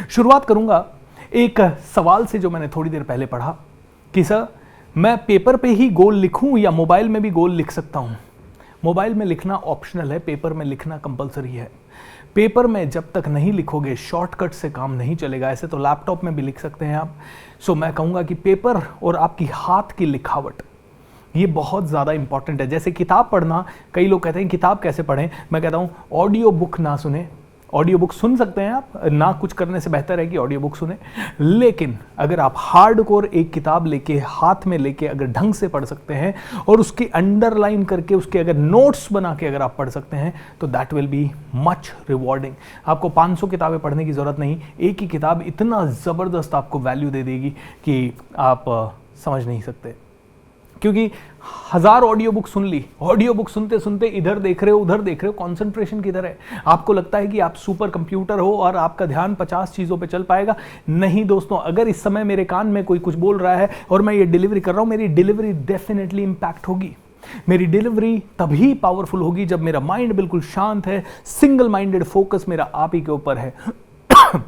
शुरुआत करूंगा एक सवाल से जो मैंने थोड़ी देर पहले पढ़ा कि सर मैं पेपर पे ही गोल लिखूं या मोबाइल में भी गोल लिख सकता हूं। मोबाइल में लिखना ऑप्शनल है, पेपर में लिखना कंपलसरी है। पेपर में जब तक नहीं लिखोगे शॉर्टकट से काम नहीं चलेगा। ऐसे तो लैपटॉप में भी लिख सकते हैं आप। सो मैं कहूँगा कि पेपर और आपकी हाथ की लिखावट ये बहुत ज़्यादा इंपॉर्टेंट है। जैसे किताब पढ़ना, कई लोग कहते हैं किताब कैसे पढ़ें, मैं कहता हूँ ऑडियो बुक ना सुने। ऑडियो बुक सुन सकते हैं आप, ना कुछ करने से बेहतर है कि ऑडियो बुक सुने, लेकिन अगर आप हार्डकोर एक किताब लेके हाथ में लेके अगर ढंग से पढ़ सकते हैं और उसकी अंडरलाइन करके उसके अगर नोट्स बना के अगर आप पढ़ सकते हैं तो that will be much rewarding. आपको 500 किताबें पढ़ने की ज़रूरत नहीं, एक ही किताब इतना ज़बरदस्त आपको वैल्यू दे देगी कि आप समझ नहीं सकते। क्योंकि 1000 ऑडियो बुक सुन ली, ऑडियो बुक सुनते सुनते इधर देख रहे हो उधर देख रहे हो, कंसंट्रेशन किधर है? आपको लगता है कि आप सुपर कंप्यूटर हो और आपका ध्यान 50 चीज़ों पे चल पाएगा। नहीं दोस्तों, अगर इस समय मेरे कान में कोई कुछ बोल रहा है और मैं ये डिलीवरी कर रहा हूँ, मेरी डिलीवरी डेफिनेटली इंपैक्ट होगी। मेरी डिलीवरी तभी पावरफुल होगी जब मेरा माइंड बिल्कुल शांत है, सिंगल माइंडेड फोकस मेरा आप ही के ऊपर है।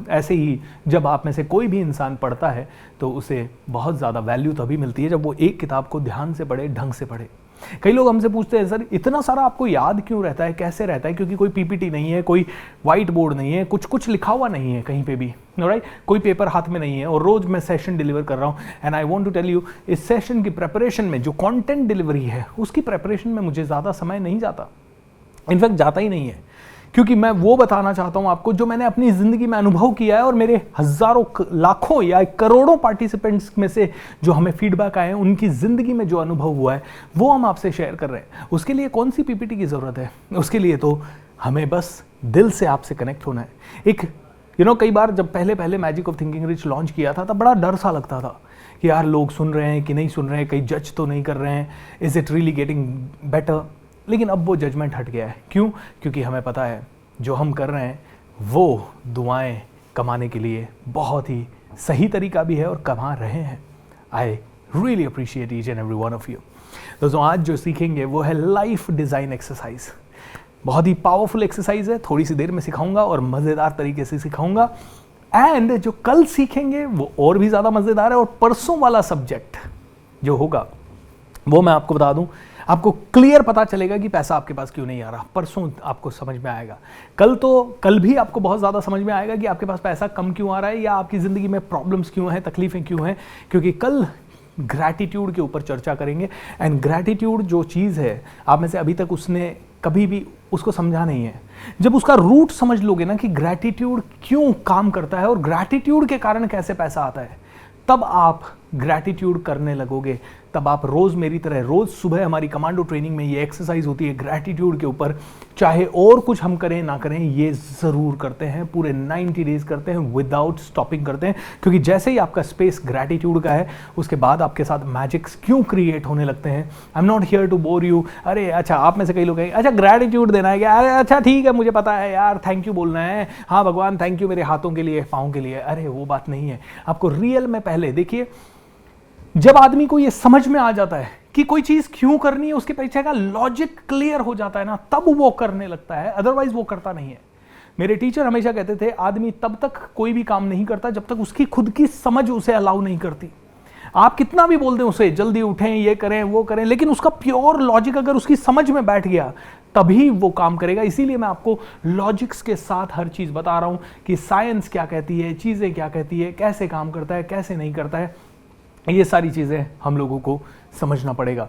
ऐसे ही जब आप में से कोई भी इंसान पढ़ता है तो उसे बहुत ज़्यादा वैल्यू तभी मिलती है जब वो एक किताब को ध्यान से पढ़े, ढंग से पढ़े। कई लोग हमसे पूछते हैं सर इतना सारा आपको याद क्यों रहता है, कैसे रहता है? क्योंकि कोई पीपीटी नहीं है, कोई व्हाइट बोर्ड नहीं है, कुछ लिखा हुआ नहीं है कहीं पे भी, राइट? कोई पेपर हाथ में नहीं है और रोज मैं सेशन डिलीवर कर रहा हूँ। And I want to tell you, इस सेशन की प्रेपरेशन में जो कंटेंट डिलीवरी है उसकी प्रेपरेशन में मुझे ज़्यादा समय नहीं जाता, इनफैक्ट जाता ही नहीं है। क्योंकि मैं वो बताना चाहता हूं आपको जो मैंने अपनी जिंदगी में अनुभव किया है और मेरे हजारों लाखों या करोड़ों पार्टिसिपेंट्स में से जो हमें फीडबैक आए हैं उनकी जिंदगी में जो अनुभव हुआ है वो हम आपसे शेयर कर रहे हैं। उसके लिए कौन सी पीपीटी की जरूरत है? उसके लिए तो हमें बस दिल से आपसे कनेक्ट होना है। एक कई बार जब पहले magic of thinking rich launch किया था तब बड़ा डर सा लगता था कि यार लोग सुन रहे हैं कि नहीं सुन रहे हैं, कहीं जज तो नहीं कर रहे हैं, is it really getting better? लेकिन अब वो जजमेंट हट गया है। क्यों? क्योंकि हमें पता है जो हम कर रहे हैं वो दुआएं कमाने के लिए बहुत ही सही तरीका भी है और कमा रहे हैं। I really appreciate each and every one of you. दोस्तों आज जो सीखेंगे वो है लाइफ डिज़ाइन एक्सरसाइज। बहुत ही पावरफुल एक्सरसाइज है, थोड़ी सी देर में सिखाऊंगा और मज़ेदार तरीके से सिखाऊंगा। एंड जो कल सीखेंगे वो और भी ज़्यादा मज़ेदार है। और परसों वाला सब्जेक्ट जो होगा वो मैं आपको बता दूं, आपको क्लियर पता चलेगा कि पैसा आपके पास क्यों नहीं आ रहा। परसों आपको समझ में आएगा। कल भी आपको बहुत ज़्यादा समझ में आएगा कि आपके पास पैसा कम क्यों आ रहा है या आपकी ज़िंदगी में प्रॉब्लम्स क्यों हैं, तकलीफ़ें क्यों हैं। क्योंकि कल ग्रैटिट्यूड के ऊपर चर्चा करेंगे। एंड ग्रैटिट्यूड जो चीज़ है, आप में से अभी तक उसने कभी भी उसको समझा नहीं है। जब उसका रूट समझ लोगे ना कि ग्रैटिट्यूड क्यों काम करता है और ग्रैटिट्यूड के कारण कैसे पैसा आता है, तब आप ग्रैटिट्यूड करने लगोगे। तब आप रोज़ मेरी तरह रोज़ सुबह हमारी कमांडो ट्रेनिंग में ये एक्सरसाइज होती है ग्रैटिट्यूड के ऊपर, चाहे और कुछ हम करें ना करें ये ज़रूर करते हैं। पूरे 90 डेज करते हैं, विदाउट स्टॉपिंग करते हैं। क्योंकि जैसे ही आपका स्पेस ग्रैटिट्यूड का है उसके बाद आपके साथ मैजिक्स क्यों क्रिएट होने लगते हैं। I am not here to bore you. अरे अच्छा, आप में से कई लोग कहेंगे अच्छा ग्रैटिट्यूड देना है क्या? अरे अच्छा ठीक है, मुझे पता है यार, थैंक यू बोलना है। हाँ भगवान थैंक यू मेरे हाथों के लिए, पाँव के लिए। अरे वो बात नहीं है। आपको रियल में पहले देखिए, जब आदमी को ये समझ में आ जाता है कि कोई चीज क्यों करनी है, उसके पीछे का लॉजिक क्लियर हो जाता है ना, तब वो करने लगता है, अदरवाइज वो करता नहीं है। मेरे टीचर हमेशा कहते थे आदमी तब तक कोई भी काम नहीं करता जब तक उसकी खुद की समझ उसे अलाउ नहीं करती। आप कितना भी बोल दें उसे जल्दी उठें, ये करें वो करें, लेकिन उसका प्योर लॉजिक अगर उसकी समझ में बैठ गया तभी वो काम करेगा। इसीलिए मैं आपको लॉजिक्स के साथ हर चीज बता रहा हूं कि साइंस क्या कहती है, चीजें क्या कहती है, कैसे काम करता है, कैसे नहीं करता है। ये सारी चीज़ें हम लोगों को समझना पड़ेगा।